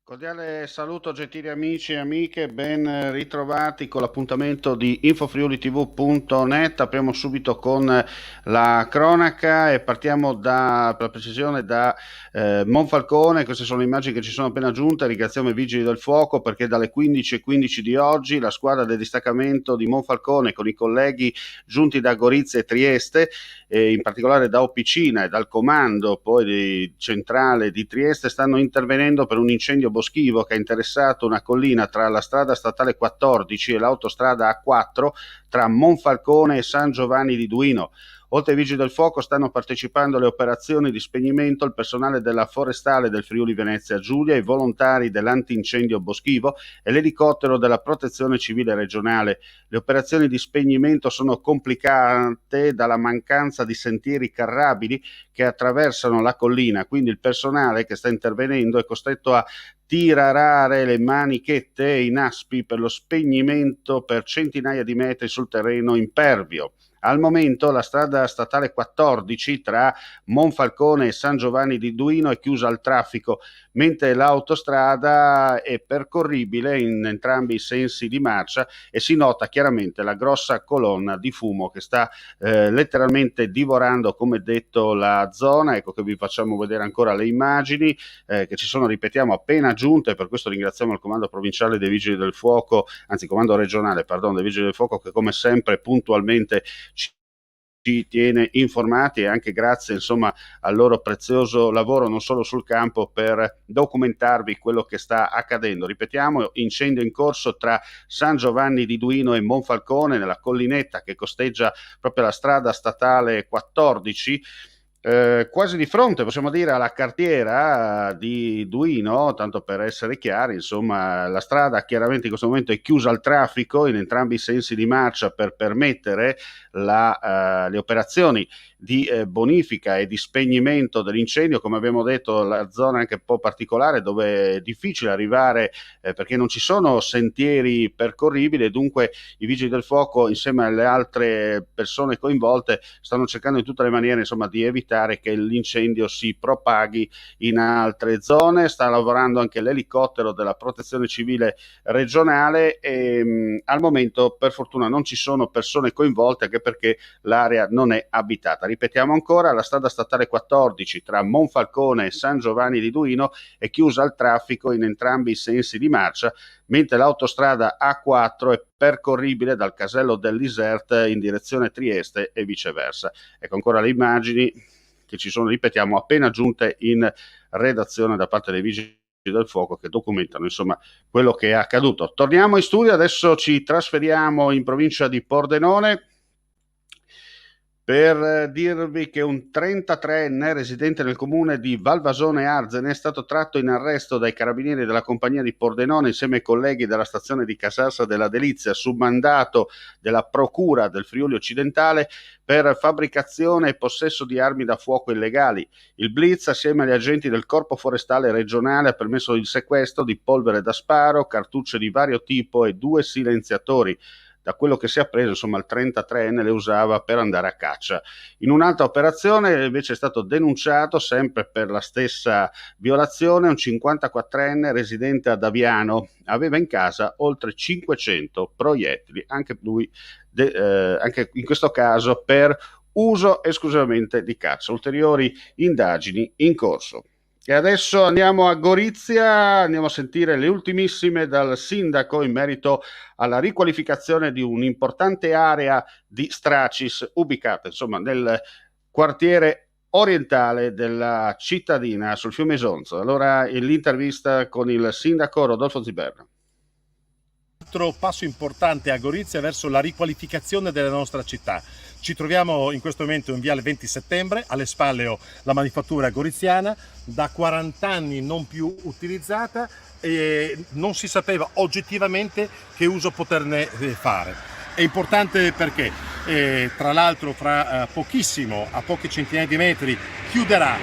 Cordiale saluto gentili amici e amiche, ben ritrovati con l'appuntamento di infofriulitv.net. Apriamo subito con la cronaca e partiamo per la precisione da Monfalcone. Queste sono le immagini che ci sono appena giunte. Ringraziamo i vigili del fuoco perché dalle 15:15 di oggi la squadra del distaccamento di Monfalcone con i colleghi giunti da Gorizia e Trieste, in particolare da Opicina e dal comando poi di centrale di Trieste, stanno intervenendo per un incendio boschivo che ha interessato una collina tra la strada statale 14 e l'autostrada A4 tra Monfalcone e San Giovanni di Duino. Oltre ai vigili del fuoco stanno partecipando alle operazioni di spegnimento il personale della Forestale del Friuli Venezia Giulia, i volontari dell'antincendio boschivo e l'elicottero della Protezione Civile regionale. Le operazioni di spegnimento sono complicate dalla mancanza di sentieri carrabili che attraversano la collina, quindi il personale che sta intervenendo è costretto a tirare le manichette e i naspi per lo spegnimento per centinaia di metri sul terreno impervio. Al momento la strada statale 14 tra Monfalcone e San Giovanni di Duino è chiusa al traffico, mentre l'autostrada è percorribile in entrambi i sensi di marcia e si nota chiaramente la grossa colonna di fumo che sta letteralmente divorando, come detto, la zona. Ecco che vi facciamo vedere ancora le immagini che ci sono, ripetiamo, appena giunte. Per questo ringraziamo il comando provinciale dei vigili del fuoco, anzi comando regionale, dei vigili del fuoco, che come sempre puntualmente ci tiene informati, e anche grazie insomma al loro prezioso lavoro non solo sul campo per documentarvi quello che sta accadendo. Ripetiamo, incendio in corso tra San Giovanni di Duino e Monfalcone, nella collinetta che costeggia proprio la strada statale 14, quasi di fronte, possiamo dire, alla cartiera di Duino. Tanto per essere chiari, insomma, la strada chiaramente in questo momento è chiusa al traffico in entrambi i sensi di marcia per permettere le operazioni di bonifica e di spegnimento dell'incendio. Come abbiamo detto, la zona è anche un po' particolare, dove è difficile arrivare perché non ci sono sentieri percorribili, e dunque i vigili del fuoco insieme alle altre persone coinvolte stanno cercando in tutte le maniere insomma di evitare che l'incendio si propaghi in altre zone. Sta lavorando anche l'elicottero della Protezione Civile regionale e al momento per fortuna non ci sono persone coinvolte, anche perché l'area non è abitata. Ripetiamo ancora, la strada statale 14 tra Monfalcone e San Giovanni di Duino è chiusa al traffico in entrambi i sensi di marcia, mentre l'autostrada A4 è percorribile dal casello dell'Isert in direzione Trieste e viceversa. Ecco ancora le immagini che ci sono, ripetiamo, appena giunte in redazione da parte dei vigili del fuoco, che documentano insomma quello che è accaduto. Torniamo in studio, adesso ci trasferiamo in provincia di Pordenone per dirvi che un 33enne residente nel comune di Valvasone Arzene è stato tratto in arresto dai carabinieri della compagnia di Pordenone insieme ai colleghi della stazione di Casassa della Delizia, su mandato della procura del Friuli Occidentale, per fabbricazione e possesso di armi da fuoco illegali. Il blitz, assieme agli agenti del Corpo Forestale regionale, ha permesso il sequestro di polvere da sparo, cartucce di vario tipo e 2 silenziatori. Da quello che si è appreso, insomma, il 33enne le usava per andare a caccia. In un'altra operazione invece è stato denunciato, sempre per la stessa violazione, un 54enne residente ad Aviano. Aveva in casa oltre 500 proiettili, anche lui, anche in questo caso per uso esclusivamente di caccia. Ulteriori indagini in corso. E adesso andiamo a Gorizia, andiamo a sentire le ultimissime dal sindaco in merito alla riqualificazione di un'importante area di Stracis ubicata insomma nel quartiere orientale della cittadina sul fiume Isonzo. Allora l'intervista con il sindaco Rodolfo Ziberna. Altro passo importante a Gorizia verso la riqualificazione della nostra città. Ci troviamo in questo momento in viale 20 settembre, alle spalle ho la manifattura goriziana, da 40 anni non più utilizzata, e non si sapeva oggettivamente che uso poterne fare. È importante perché tra l'altro fra pochissimo, a poche centinaia di metri, chiuderà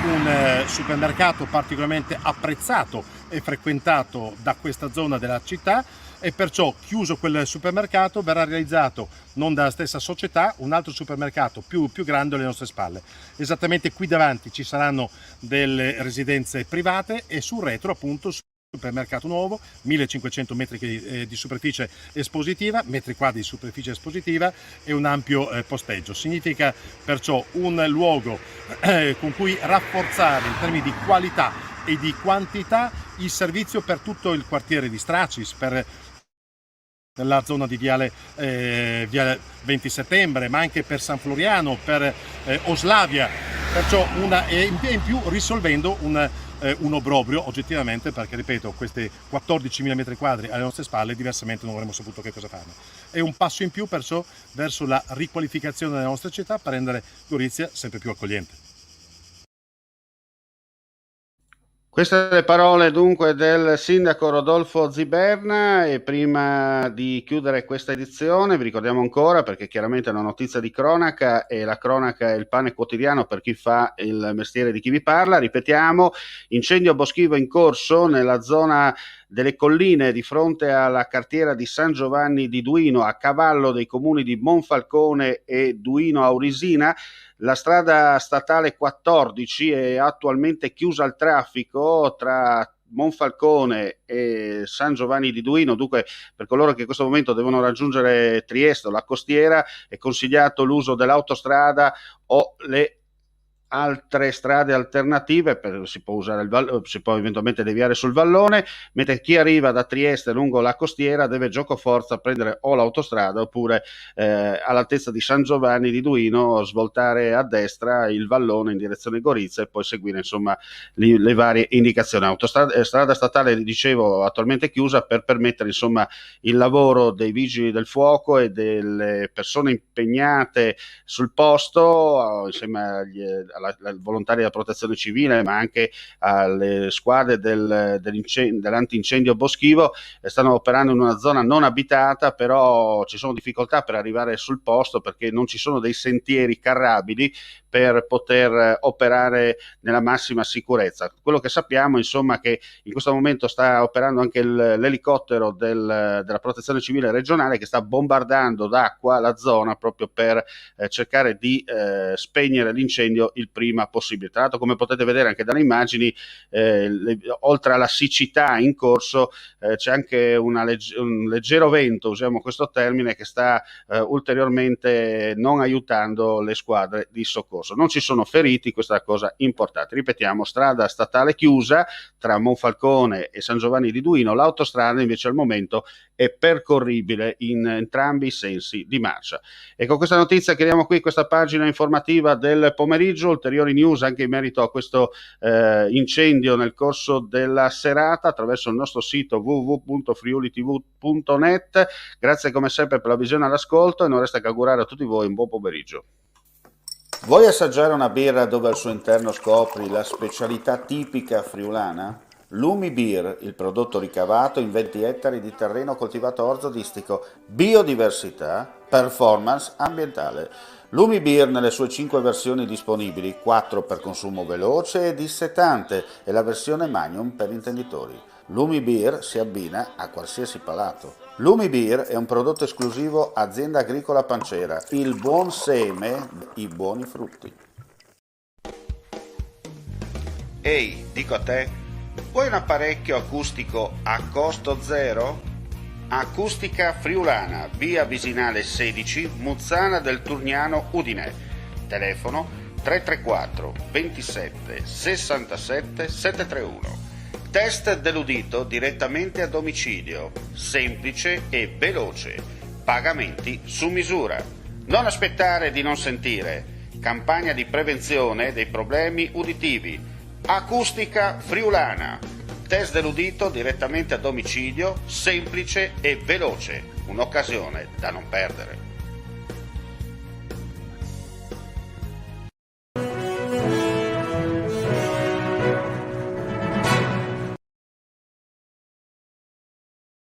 un supermercato particolarmente apprezzato e frequentato da questa zona della città, e perciò, chiuso quel supermercato, verrà realizzato non dalla stessa società un altro supermercato più grande alle nostre spalle. Esattamente qui davanti ci saranno delle residenze private e sul retro appunto supermercato nuovo, 1500 metri di superficie espositiva, metri quadri di superficie espositiva e un ampio posteggio. Significa perciò un luogo con cui rafforzare in termini di qualità e di quantità il servizio per tutto il quartiere di Stracis, per nella zona di Viale 20 settembre, ma anche per San Floriano, per Oslavia, perciò in più risolvendo un obbrobrio oggettivamente, perché ripeto, questi 14.000 metri quadri alle nostre spalle diversamente non avremmo saputo che cosa farne. È un passo in più perciò verso la riqualificazione della nostra città per rendere Gorizia sempre più accogliente. Queste le parole dunque del sindaco Rodolfo Ziberna, e prima di chiudere questa edizione vi ricordiamo ancora, perché chiaramente è una notizia di cronaca e la cronaca è il pane quotidiano per chi fa il mestiere di chi vi parla, ripetiamo: incendio boschivo in corso nella zona delle colline di fronte alla cartiera di San Giovanni di Duino, a cavallo dei comuni di Monfalcone e Duino Aurisina. La strada statale 14 è attualmente chiusa al traffico tra Monfalcone e San Giovanni di Duino, dunque per coloro che in questo momento devono raggiungere Trieste o la costiera è consigliato l'uso dell'autostrada o le altre strade alternative, si può usare si può eventualmente deviare sul vallone, mentre chi arriva da Trieste lungo la costiera deve giocoforza prendere o l'autostrada oppure all'altezza di San Giovanni di Duino svoltare a destra il vallone in direzione Gorizia e poi seguire insomma le varie indicazioni. Strada statale, dicevo, attualmente chiusa per permettere insomma il lavoro dei vigili del fuoco e delle persone impegnate sul posto insieme alla volontari della protezione civile, ma anche alle squadre dell'antincendio boschivo. Stanno operando in una zona non abitata, però ci sono difficoltà per arrivare sul posto perché non ci sono dei sentieri carrabili per poter operare nella massima sicurezza. Quello che sappiamo insomma è che in questo momento sta operando anche l'elicottero della protezione civile regionale, che sta bombardando d'acqua la zona proprio per cercare di spegnere l'incendio il prima possibile. Tra l'altro, come potete vedere anche dalle immagini, oltre alla siccità in corso c'è anche un leggero vento, usiamo questo termine, che sta ulteriormente non aiutando le squadre di soccorso. Non ci sono feriti, questa è la cosa importante. Ripetiamo, strada statale chiusa tra Monfalcone e San Giovanni di Duino, l'autostrada invece al momento è percorribile in entrambi i sensi di marcia. E con questa notizia chiudiamo qui questa pagina informativa del pomeriggio. Ulteriori news anche in merito a questo incendio nel corso della serata attraverso il nostro sito www.friulitv.net. Grazie come sempre per la visione e l'ascolto, e non resta che augurare a tutti voi un buon pomeriggio. Vuoi assaggiare una birra dove al suo interno scopri la specialità tipica friulana? Lumi Beer, il prodotto ricavato in 20 ettari di terreno coltivato orzodistico, biodiversità, performance ambientale. Lumi Beer nelle sue 5 versioni disponibili, 4 per consumo veloce e dissetante e la versione Magnum per intenditori. Lumi Beer si abbina a qualsiasi palato. Lumi Beer è un prodotto esclusivo Azienda Agricola Pancera, il buon seme, i buoni frutti. Ehi, dico a te, vuoi un apparecchio acustico a costo zero? Acustica Friulana, via Visinale 16, Muzzana del Turniano, Udine. Telefono 334 27 67 731. Test dell'udito direttamente a domicilio, semplice e veloce. Pagamenti su misura. Non aspettare di non sentire. Campagna di prevenzione dei problemi uditivi. Acustica Friulana. Test dell'udito direttamente a domicilio, semplice e veloce. Un'occasione da non perdere.